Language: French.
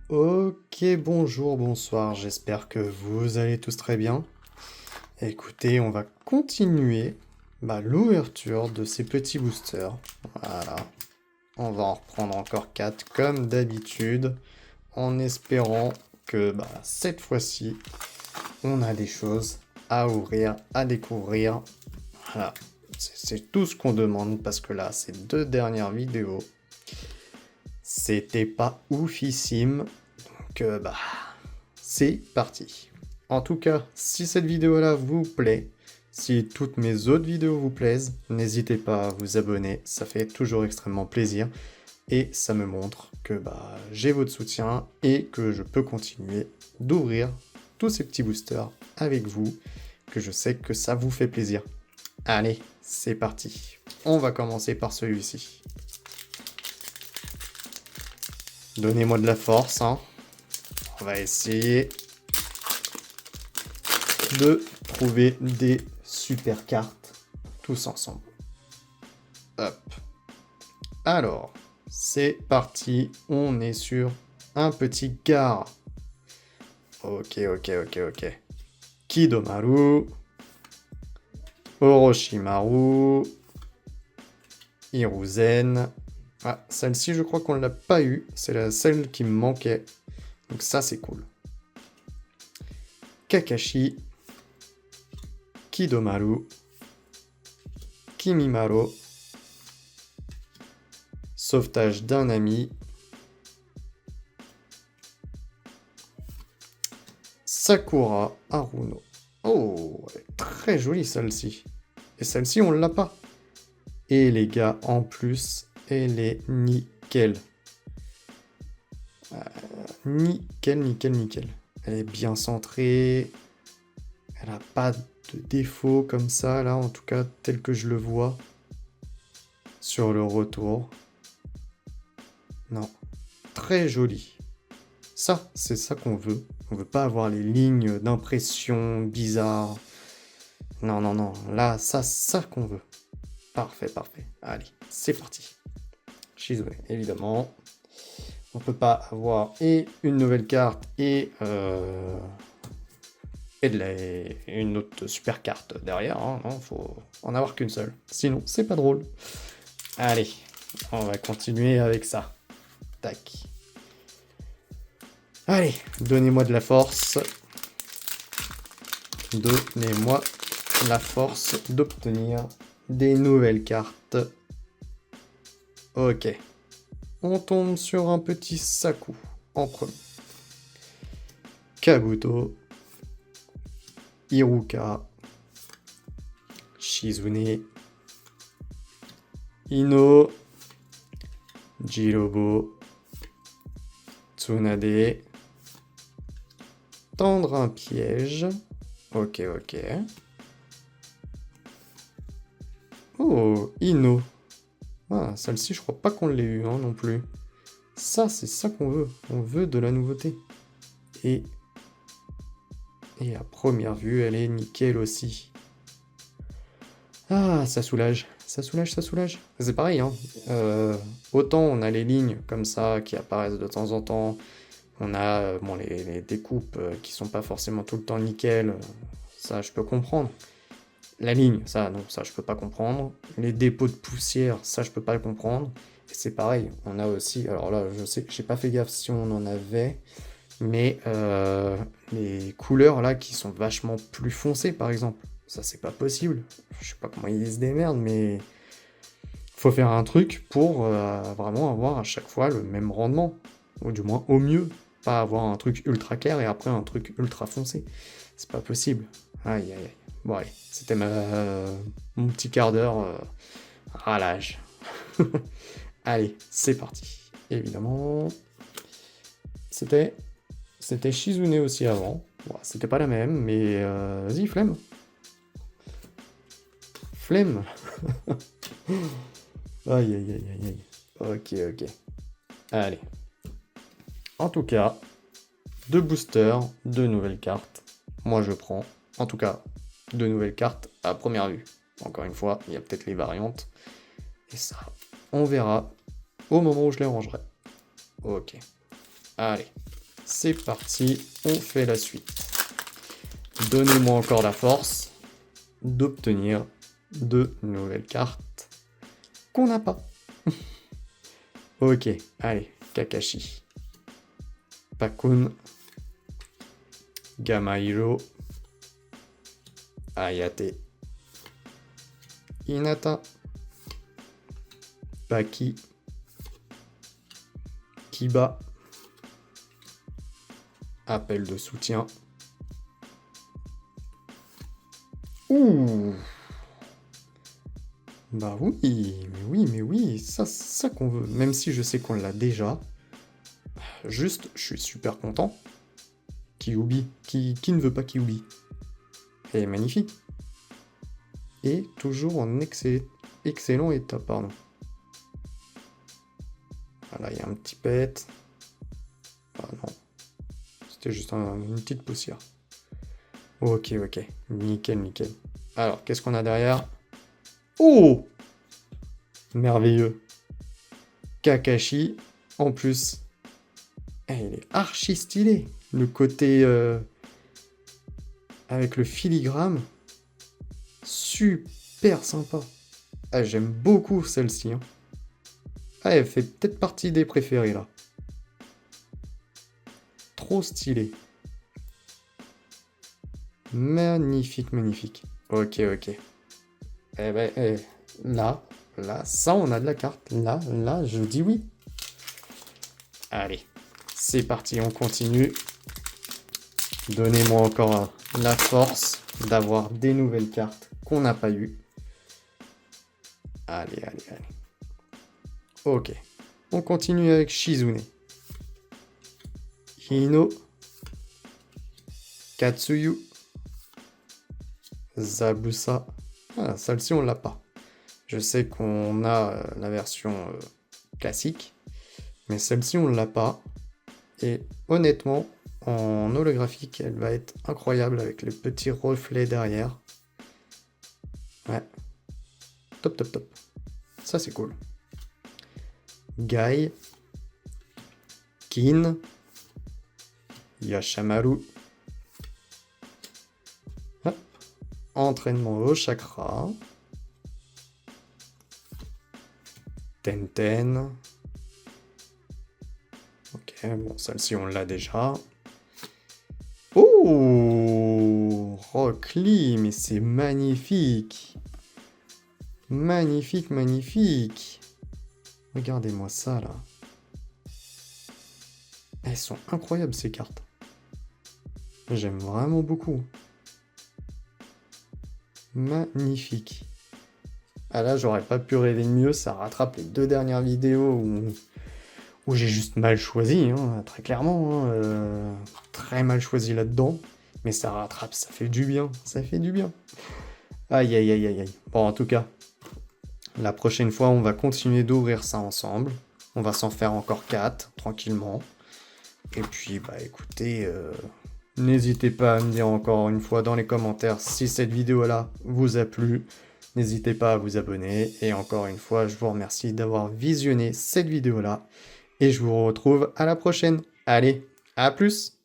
Ok, bonjour, bonsoir, j'espère que vous allez tous très bien. Écoutez, on va continuer l'ouverture de ces petits boosters. Voilà, on va en reprendre encore 4 comme d'habitude, en espérant que cette fois-ci, on a des choses à ouvrir, à découvrir. Voilà, c'est tout ce qu'on demande parce que là, ces deux dernières vidéos, c'était pas oufissime. Donc, c'est parti. En tout cas, si cette vidéo-là vous plaît, si toutes mes autres vidéos vous plaisent, n'hésitez pas à vous abonner, ça fait toujours extrêmement plaisir et ça me montre que j'ai votre soutien et que je peux continuer d'ouvrir tous ces petits boosters avec vous, que je sais que ça vous fait plaisir. Allez, c'est parti. On va commencer par celui-ci. Donnez-moi de la force, hein. On va essayer de trouver des super cartes tous ensemble. Hop. Alors, c'est parti. On est sur un petit gare. Ok. Kidomaru. Orochimaru. Hiruzen. Ah, celle-ci, je crois qu'on ne l'a pas eu. C'est celle qui me manquait. Donc ça, c'est cool. Kakashi. Kidomaru. Kimimaro. Sauvetage d'un ami. Sakura Haruno. Oh, elle est très jolie celle-ci. Et celle-ci, on l'a pas. Et les gars, en plus, elle est nickel. Nickel. Elle est bien centrée. Elle a pas de défaut comme ça, là, en tout cas, tel que je le vois. Sur le retour. Non. Très joli. Ça, c'est ça qu'on veut. On veut pas avoir les lignes d'impression bizarres. Non. Là, ça qu'on veut. Parfait. Allez, c'est parti. Shizue, évidemment. On peut pas avoir et une nouvelle carte et une autre super carte derrière. Hein. Non, faut en avoir qu'une seule. Sinon, c'est pas drôle. Allez, on va continuer avec ça. Tac. Allez, donnez-moi de la force. Donnez-moi la force d'obtenir des nouvelles cartes. Ok. On tombe sur un petit Saku en premier. Kabuto. Iruka. Shizune. Ino. Jirobo. Tsunade. Tendre un piège. Ok. Oh, Ino. Ah, celle-ci, je crois pas qu'on l'ait eu non plus. Ça, c'est ça qu'on veut. On veut de la nouveauté. Et à première vue, elle est nickel aussi. Ah, ça soulage. Ça soulage. C'est pareil, hein. Autant on a les lignes comme ça qui apparaissent de temps en temps. On a les découpes qui sont pas forcément tout le temps nickel. Ça, je peux comprendre. La ligne, ça, non, ça, je peux pas comprendre. Les dépôts de poussière, ça, je peux pas le comprendre. Et c'est pareil, on a aussi... Alors là, je sais, j'ai pas fait gaffe si on en avait, mais les couleurs, là, qui sont vachement plus foncées, par exemple. Ça, c'est pas possible. Je sais pas comment ils se démerdent, mais... Faut faire un truc pour vraiment avoir à chaque fois le même rendement. Ou du moins, au mieux. Pas avoir un truc ultra clair et après un truc ultra foncé. C'est pas possible. Aïe. Bon allez, c'était mon petit quart d'heure ralage. Allez, c'est parti. Évidemment, c'était Shizune aussi avant. Bon, c'était pas la même, mais vas-y, flemme. Aïe. Ok. Allez. En tout cas, deux boosters, deux nouvelles cartes. Moi, je prends. En tout cas, deux nouvelles cartes à première vue. Encore une fois, il y a peut-être les variantes. Et ça, on verra au moment où je les rangerai. Ok. Allez. c'est parti, on fait la suite. Donnez-moi encore la force d'obtenir de nouvelles cartes qu'on n'a pas. Ok, allez, Kakashi. Pakun. Gamahiro. Ayate. Hinata. Paki. Kiba. Appel de soutien. Ouh. Bah mais oui, ça qu'on veut. Même si je sais qu'on l'a déjà. Juste, je suis super content. Kyuubi. Qui ne veut pas Kyuubi? Elle est magnifique. Et toujours en excellent état, pardon. Voilà, il y a un petit pet. Ah non. C'était juste une petite poussière. Ok. Nickel. Alors, qu'est-ce qu'on a derrière? Oh! Merveilleux. Kakashi. En plus, il est archi stylé. Le côté avec le filigrane. Super sympa. Ah, j'aime beaucoup celle-ci. Hein. Ah, elle fait peut-être partie des préférées, là. Trop stylé. Magnifique. Ok. Eh ben, là, ça, on a de la carte. Là, je dis oui. Allez, c'est parti, on continue. Donnez-moi encore la force d'avoir des nouvelles cartes qu'on n'a pas eues. Allez. Ok, on continue avec Shizune. Hino. Katsuyu. Zabuza. Ah, celle-ci, on l'a pas. Je sais qu'on a la version classique, mais celle-ci, on l'a pas. Et honnêtement, en holographique, elle va être incroyable avec les petits reflets derrière. Ouais. Top. Ça, c'est cool. Gai. Kin. Yashamaru. Hop. Entraînement au chakra. Tenten. Ok, bon, celle-ci, on l'a déjà. Oh, Rock Lee, mais c'est magnifique. Magnifique. Regardez-moi ça, là. Elles sont incroyables, ces cartes. J'aime vraiment beaucoup. Magnifique. Ah là, j'aurais pas pu rêver de mieux. Ça rattrape les 2 dernières vidéos où j'ai juste mal choisi, hein, très clairement. Hein, très mal choisi là-dedans. Mais ça rattrape, ça fait du bien. Aïe. Bon, en tout cas, la prochaine fois, on va continuer d'ouvrir ça ensemble. On va s'en faire encore 4, tranquillement. Et puis, bah écoutez, n'hésitez pas à me dire encore une fois dans les commentaires si cette vidéo-là vous a plu. N'hésitez pas à vous abonner. Et encore une fois, je vous remercie d'avoir visionné cette vidéo-là. Et je vous retrouve à la prochaine. Allez, à plus!